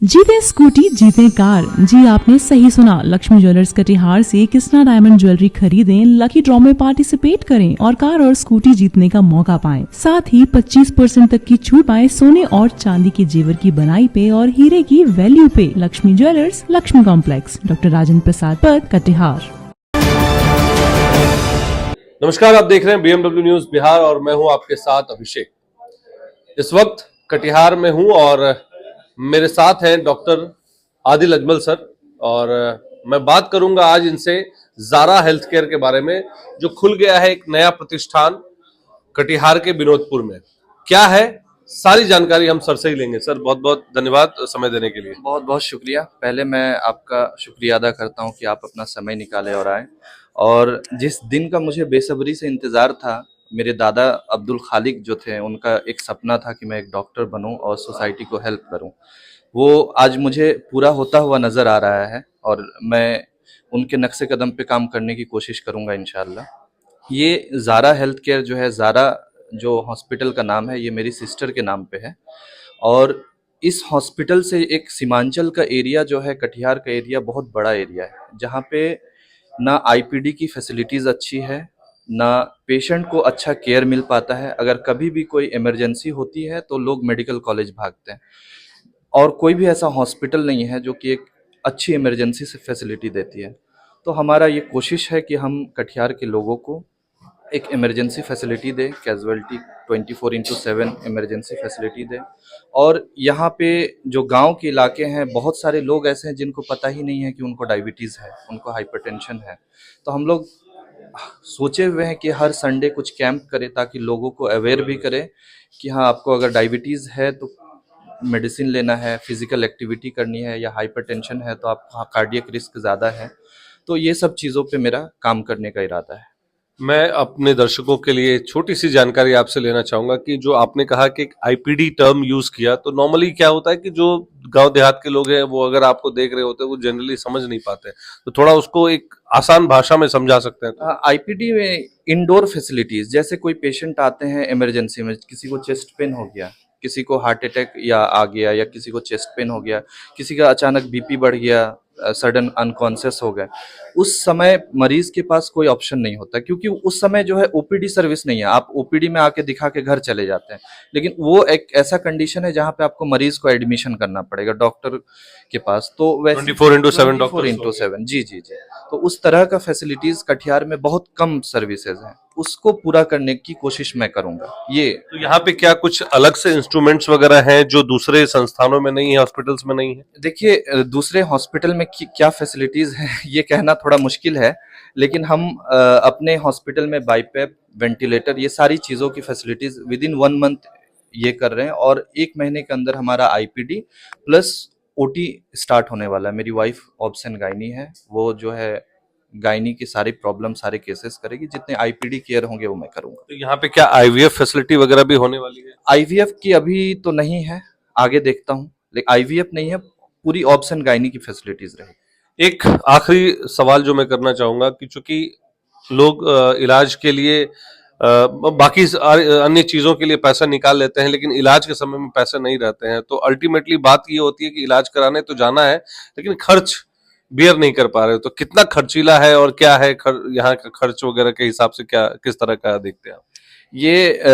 जीते स्कूटी जीते कार। जी आपने सही सुना, लक्ष्मी ज्वेलर्स कटिहार से कृष्णा डायमंड ज्वेलरी खरीदें, लकी ड्रॉ में पार्टिसिपेट करें और कार और स्कूटी जीतने का मौका पाएं। साथ ही 25% तक की छूट पाएं सोने और चांदी के जेवर की बनाई पे और हीरे की वैल्यू पे। Lakshmi jewellers, Lakshmi complex, doctor Rajendra Prasad पथ, कटिहार। नमस्कार, आप देख रहे हैं BMW न्यूज बिहार और मैं हूं आपके साथ अभिषेक। इस वक्त कटिहार में हूं और मेरे साथ हैं डॉक्टर आदिल अजमल सर और मैं बात करूंगा आज इनसे ज़ारा हेल्थ केयर के बारे में, जो खुल गया है एक नया प्रतिष्ठान कटिहार के विनोदपुर में। क्या है सारी जानकारी हम सर से ही लेंगे। सर बहुत बहुत धन्यवाद समय देने के लिए। बहुत बहुत शुक्रिया। पहले मैं आपका शुक्रिया अदा करता हूं कि आप अपना समय निकाले और आए। और जिस दिन का मुझे बेसब्री से इंतज़ार था, मेरे दादा अब्दुल खालिक जो थे, उनका एक सपना था कि मैं एक डॉक्टर बनूं और सोसाइटी को हेल्प करूं। वो आज मुझे पूरा होता हुआ नज़र आ रहा है और मैं उनके नक्शे कदम पे काम करने की कोशिश करूंगा इंशाल्लाह। ये ज़ारा हेल्थ केयर जो है, ज़ारा जो हॉस्पिटल का नाम है, ये मेरी सिस्टर के नाम पे है। और इस हॉस्पिटल से एक सीमांचल का एरिया जो है, कटिहार का एरिया बहुत बड़ा एरिया है, जहाँ पे ना आईपीडी की फैसिलिटीज़ अच्छी है, ना पेशेंट को अच्छा केयर मिल पाता है। अगर कभी भी कोई इमरजेंसी होती है तो लोग मेडिकल कॉलेज भागते हैं और कोई भी ऐसा हॉस्पिटल नहीं है जो कि एक अच्छी इमरजेंसी से फैसिलिटी देती है। तो हमारा ये कोशिश है कि हम कटिहार के लोगों को एक इमरजेंसी फैसिलिटी दें, कैजुअलिटी 24/7 इमरजेंसी फैसिलिटी दें। और यहाँ पे जो गांव के इलाके हैं, बहुत सारे लोग ऐसे हैं जिनको पता ही नहीं है कि उनको डायबिटीज़ है, उनको हाइपरटेंशन है। तो हम लोग सोचे हुए हैं कि हर संडे कुछ कैंप करें ताकि लोगों को अवेयर भी करें कि हाँ, आपको अगर डायबिटीज़ है तो मेडिसिन लेना है, फिजिकल एक्टिविटी करनी है, या हाइपरटेंशन है तो आप कार्डियक रिस्क ज़्यादा है। तो ये सब चीज़ों पे मेरा काम करने का इरादा है। मैं अपने दर्शकों के लिए छोटी सी जानकारी आपसे लेना चाहूंगा कि जो आपने कहा कि एक आईपीडी टर्म यूज किया, तो नॉर्मली क्या होता है कि जो गांव देहात के लोग हैं वो अगर आपको देख रहे होते हैं वो जनरली समझ नहीं पाते, तो थोड़ा उसको एक आसान भाषा में समझा सकते हैं तो? आईपीडी में इंडोर फैसिलिटीज, जैसे कोई पेशेंट आते हैं इमरजेंसी में, किसी को चेस्ट पेन हो गया, किसी को हार्ट अटैक या आ गया, या किसी को चेस्ट पेन हो गया, किसी का अचानक बीपी बढ़ गया, सडन अनकॉन्शियस हो गए, उस समय मरीज के पास कोई ऑप्शन नहीं होता, क्योंकि उस समय जो है ओपीडी सर्विस नहीं है। आप ओपीडी में आके दिखा के घर चले जाते हैं, लेकिन वो एक ऐसा कंडीशन है जहाँ पे आपको मरीज को एडमिशन करना पड़ेगा डॉक्टर के पास। तो वैसे 24/7 24/7, जी जी जी। तो उस तरह का फैसिलिटीज कटिहार में बहुत कम सर्विसेज हैं, उसको पूरा करने की कोशिश मैं करूंगा। ये तो यहाँ पे क्या कुछ अलग से इंस्ट्रूमेंट्स वगैरह हैं जो दूसरे संस्थानों में नहीं है, हॉस्पिटल्स में नहीं है? देखिए, दूसरे हॉस्पिटल में क्या फैसिलिटीज हैं ये कहना थोड़ा मुश्किल है, लेकिन हम अपने हॉस्पिटल में बाईपैप, वेंटिलेटर, ये सारी चीज़ों की फैसिलिटीज विद इन 1 मंथ ये कर रहे हैं। और 1 महीने के अंदर हमारा आईपीडी प्लस ओटी स्टार्ट होने वाला है। मेरी वाइफ ऑब्सन गायनी है, वो जो है गायनी की सारी प्रॉब्लम, सारे केसेस करेगी। जितने आईपीडी केयर होंगे वो मैं करूंगा। तो यहाँ पे क्या आईवीएफ फैसिलिटी वगैरह भी होने वाली है? आईवीएफ की अभी तो नहीं है, आगे देखता हूँ, लेकिन आईवीएफ नहीं है, पूरी ऑब्सन गायनी की फैसिलिटीज रहेगी। एक आखिरी सवाल जो मैं करना चाहूंगा कि चूंकि लोग इलाज के लिए बाकी अन्य चीजों के लिए पैसा निकाल लेते हैं, लेकिन इलाज के समय में पैसे नहीं रहते हैं, तो अल्टीमेटली बात ये होती है कि इलाज कराने तो जाना है लेकिन खर्च बियर नहीं कर पा रहे। तो कितना खर्चीला है और क्या है यहाँ का खर्च वगैरह के हिसाब से क्या किस तरह का देखते हैं आप? ये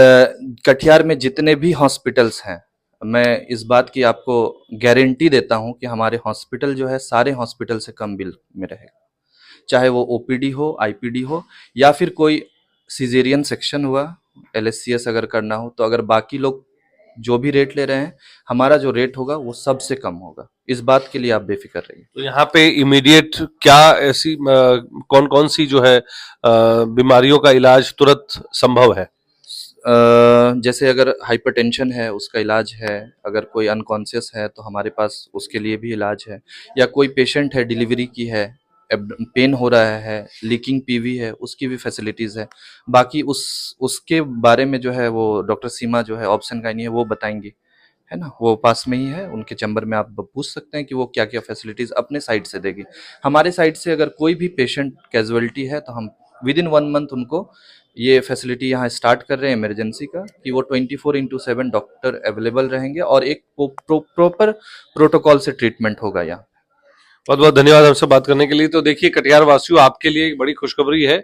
कटिहार में जितने भी हॉस्पिटल्स हैं, मैं इस बात की आपको गारंटी देता हूं कि हमारे हॉस्पिटल जो है सारे हॉस्पिटल से कम बिल में रहेगा। चाहे वो ओपीडी हो, आईपीडी हो, या फिर कोई सिजेरियन सेक्शन हुआ, एलएससीएस अगर करना हो, तो अगर बाकी लोग जो भी रेट ले रहे हैं, हमारा जो रेट होगा वो सबसे कम होगा। इस बात के लिए आप बेफिक्र रहिए। तो यहाँ पे इमीडिएट क्या ऐसी कौन कौन सी जो है बीमारियों का इलाज तुरंत संभव है? जैसे अगर हाइपरटेंशन है उसका इलाज है, अगर कोई अनकॉन्शियस है तो हमारे पास उसके लिए भी इलाज है, या कोई पेशेंट है डिलीवरी की है, पेन हो रहा है, लीकिंग पीवी है, उसकी भी फैसिलिटीज़ है। बाकी उसके बारे में जो है वो डॉक्टर सीमा जो है ऑप्शन गायनी है, वो बताएंगी, है ना, वो पास में ही है, उनके चैम्बर में आप पूछ सकते हैं कि वो क्या क्या फैसिलिटीज़ अपने साइड से देगी। हमारे साइड से अगर कोई भी पेशेंट कैजुअलिटी है तो हम विद इन 1 मंथ उनको ये फैसिलिटी यहाँ स्टार्ट कर रहे हैं इमरजेंसी का, कि वो 24/7 डॉक्टर अवेलेबल रहेंगे और एक प्रॉपर प्रोटोकॉल से ट्रीटमेंट होगा यहाँ। बहुत बहुत धन्यवाद हमसे बात करने के लिए। तो देखिए कटिहार वासियों, आपके लिए एक बड़ी खुशखबरी है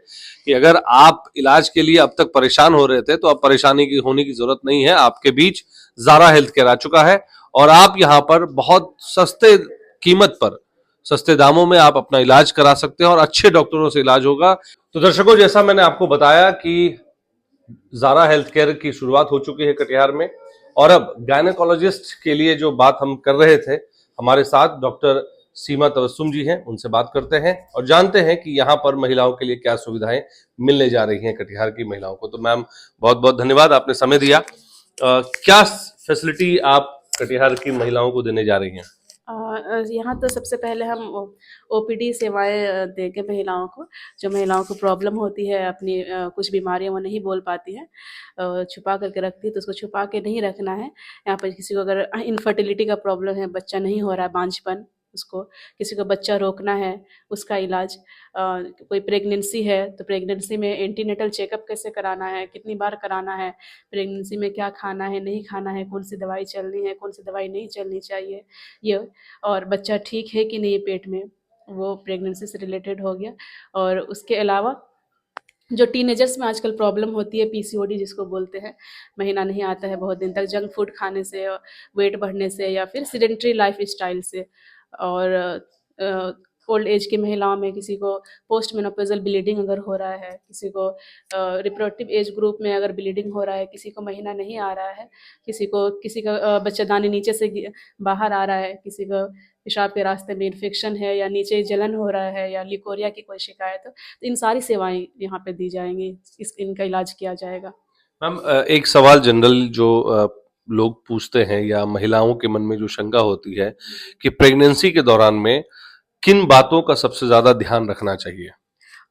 कि अगर आप इलाज के लिए अब तक परेशान हो रहे थे तो अब परेशानी की होने की जरूरत नहीं है। आपके बीच ज़ारा हेल्थ केयर आ चुका है और आप यहाँ पर बहुत सस्ते कीमत पर, सस्ते दामों में आप अपना इलाज करा सकते हैं और अच्छे डॉक्टरों से इलाज होगा। तो दर्शकों, जैसा मैंने आपको बताया कि ज़ारा हेल्थ केयर की शुरुआत हो चुकी है कटिहार में, और अब गायनेकोलॉजिस्ट के लिए जो बात हम कर रहे थे, हमारे साथ डॉक्टर सीमा तबस्सुम जी हैं, उनसे बात करते हैं और जानते हैं कि यहाँ पर महिलाओं के लिए क्या सुविधाएं मिलने जा रही हैं कटिहार की महिलाओं को। तो मैम, बहुत बहुत धन्यवाद, आपने समय दिया। क्या फैसिलिटी आप कटिहार की महिलाओं को देने जा रही हैं? यहाँ तो सबसे पहले हम ओपीडी सेवाएं देंगे महिलाओं को। जो महिलाओं को प्रॉब्लम होती है, अपनी कुछ बीमारियां वो नहीं बोल पाती हैं, छुपा करके रखती है, तो उसको छुपा के नहीं रखना है। यहाँ पर किसी को अगर इनफर्टिलिटी का प्रॉब्लम है, बच्चा नहीं हो रहा है, बांझपन, उसको किसी को बच्चा रोकना है, उसका इलाज, कोई प्रेगनेंसी है तो प्रेगनेंसी में एंटीनेटल चेकअप कैसे कराना है, कितनी बार कराना है, प्रेगनेंसी में क्या खाना है, नहीं खाना है, कौन सी दवाई चलनी है, कौन सी दवाई नहीं चलनी चाहिए, ये, और बच्चा ठीक है कि नहीं पेट में, वो प्रेगनेंसी से रिलेटेड हो गया। और उसके अलावा जो टीनेजर्स में आजकल प्रॉब्लम होती है, पीसीओडी जिसको बोलते हैं, महीना नहीं आता है बहुत दिन तक, जंक फूड खाने से, वेट बढ़ने से, या फिर सीडेंट्री लाइफ स्टाइल से, और ओल्ड एज की महिलाओं में किसी को पोस्ट मेनोपॉजल ब्लीडिंग अगर हो रहा है, किसी को रिप्रोडक्टिव एज ग्रुप में अगर ब्लीडिंग हो रहा है, किसी को महीना नहीं आ रहा है, किसी का बच्चादानी नीचे से बाहर आ रहा है, किसी को पेशाब के रास्ते में इन्फेक्शन है, या नीचे जलन हो रहा है, या लिकोरिया की कोई शिकायत हो, तो इन सारी सेवाएं यहाँ पे दी जाएंगी, इनका इलाज किया जाएगा। मैम, एक सवाल जनरल जो लोग पूछते हैं या महिलाओं के मन में जो शंका होती है कि प्रेगनेंसी के दौरान में किन बातों का सबसे ज्यादा ध्यान रखना चाहिए?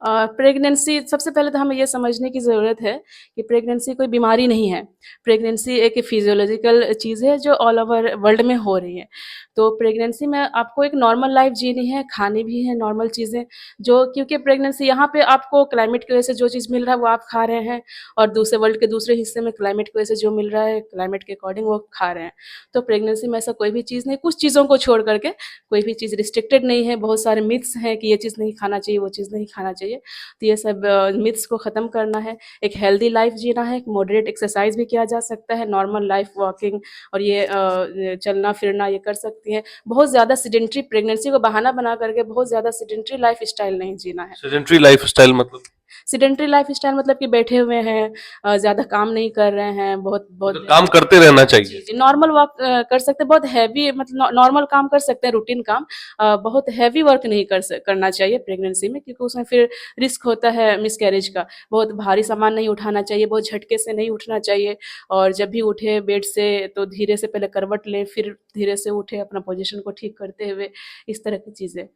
प्रेगनेंसी, सबसे पहले तो हमें ये समझने की ज़रूरत है कि प्रेगनेंसी कोई बीमारी नहीं है। प्रेगनेंसी एक फिजियोलॉजिकल चीज़ है जो ऑल ओवर वर्ल्ड में हो रही है। तो प्रेगनेंसी में आपको एक नॉर्मल लाइफ जीनी है, खानी भी है नॉर्मल चीज़ें, जो, क्योंकि प्रेगनेंसी यहाँ पे आपको क्लाइमेट की वजह से जो चीज़ मिल रहा है वो आप खा रहे हैं, और दूसरे वर्ल्ड के दूसरे हिस्से में क्लाइमेट की वजह से जो मिल रहा है, क्लाइमेट के अकॉर्डिंग वो खा रहे हैं। तो प्रेगनेंसी में ऐसा कोई भी चीज़ नहीं, कुछ चीज़ों को छोड़ करके कोई भी चीज़ रिस्ट्रिक्टेड नहीं है। बहुत सारे मिथ्स हैं कि ये चीज़ नहीं खाना चाहिए, वो चीज़ नहीं खाना चाहिए, तो ये सब मिथ्स को ख़त्म करना है। एक हेल्दी लाइफ जीना है, एक मॉडरेट एक्सरसाइज भी किया जा सकता है, नॉर्मल लाइफ वॉकिंग और ये चलना फिरना ये कर सकती है। बहुत ज़्यादा सीडेंट्री, प्रेगनेंसी को बहाना बना करके बहुत ज़्यादा सीडेंट्री लाइफ स्टाइल नहीं जीना है। सेडेंट्री लाइफ स्टाइल मतलब? सीडेंट्री लाइफ स्टाइल मतलब कि बैठे हुए हैं, ज़्यादा काम नहीं कर रहे हैं, बहुत मतलब काम करते रहना चाहिए। नॉर्मल वर्क कर सकते हैं, बहुत हैवी, मतलब नॉर्मल काम कर सकते हैं, रूटीन काम, बहुत हैवी वर्क नहीं करना चाहिए प्रेगनेंसी में, क्योंकि उसमें फिर रिस्क होता है मिसकैरेज का। बहुत भारी सामान नहीं उठाना चाहिए, बहुत झटके से नहीं उठना चाहिए, और जब भी उठे बेड से तो धीरे से पहले करवट लें, फिर धीरे से उठे अपना पोजीशन को ठीक करते हुए, इस तरह की चीज़ें।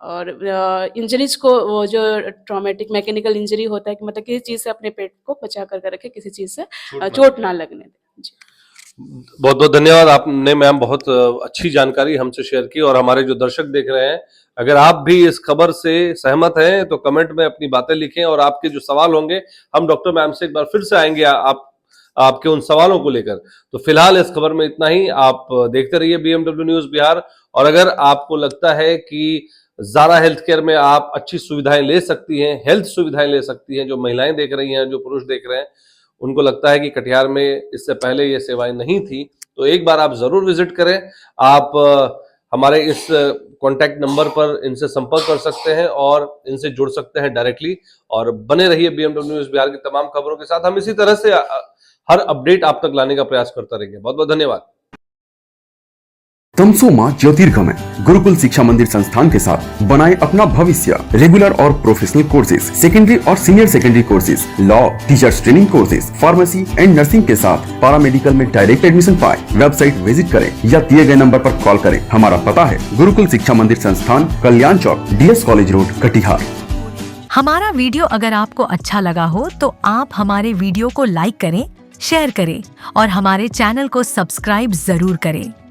और इंजरीज को, वो जो ट्रॉमेटिक मैकेनिकल इंजरी होता है कि मतलब किसी चीज़ से अपने पेट को बचा करके रखे, किसी चीज़ से चोट ना लगने दें। जी, बहुत बहुत धन्यवाद, आपने मैम बहुत अच्छी जानकारी हमसे शेयर की। और हमारे जो दर्शक देख रहे हैं, अगर आप भी इस खबर से सहमत हैं तो कमेंट में अपनी बातें लिखें, और आपके जो सवाल होंगे हम डॉक्टर मैम से एक बार फिर से आएंगे आपके उन सवालों को लेकर। तो फिलहाल इस खबर में इतना ही। आप देखते रहिए BMW न्यूज बिहार, और अगर आपको लगता है कि ज़ारा हेल्थ केयर में आप अच्छी सुविधाएं ले सकती हैं, हेल्थ सुविधाएं ले सकती हैं, जो महिलाएं देख रही हैं, जो पुरुष देख रहे हैं, उनको लगता है कि कटिहार में इससे पहले ये सेवाएं नहीं थी, तो एक बार आप जरूर विजिट करें। आप हमारे इस कॉन्टैक्ट नंबर पर इनसे संपर्क कर सकते हैं और इनसे जुड़ सकते हैं डायरेक्टली। और बने रहिए BMW न्यूज बिहार की तमाम खबरों के साथ। हम इसी तरह से हर अपडेट आप तक लाने का प्रयास करते रहेंगे। बहुत बहुत धन्यवाद। तमसोमा ज्योतिर्गमय गुरुकुल शिक्षा मंदिर संस्थान के साथ बनाए अपना भविष्य। रेगुलर और प्रोफेशनल कोर्सेज, सेकेंडरी और senior secondary courses, law, teachers training courses, pharmacy and nursing के साथ पैरामेडिकल में डायरेक्ट एडमिशन पाए। वेबसाइट विजिट करें या दिए गए नंबर पर कॉल करें। हमारा पता है गुरुकुल शिक्षा मंदिर संस्थान, कल्याण चौक, DS कॉलेज रोड, कटिहार। हमारा वीडियो अगर आपको अच्छा लगा हो तो आप हमारे वीडियो को लाइक करें, शेयर करें और हमारे चैनल को सब्सक्राइब जरूर करें।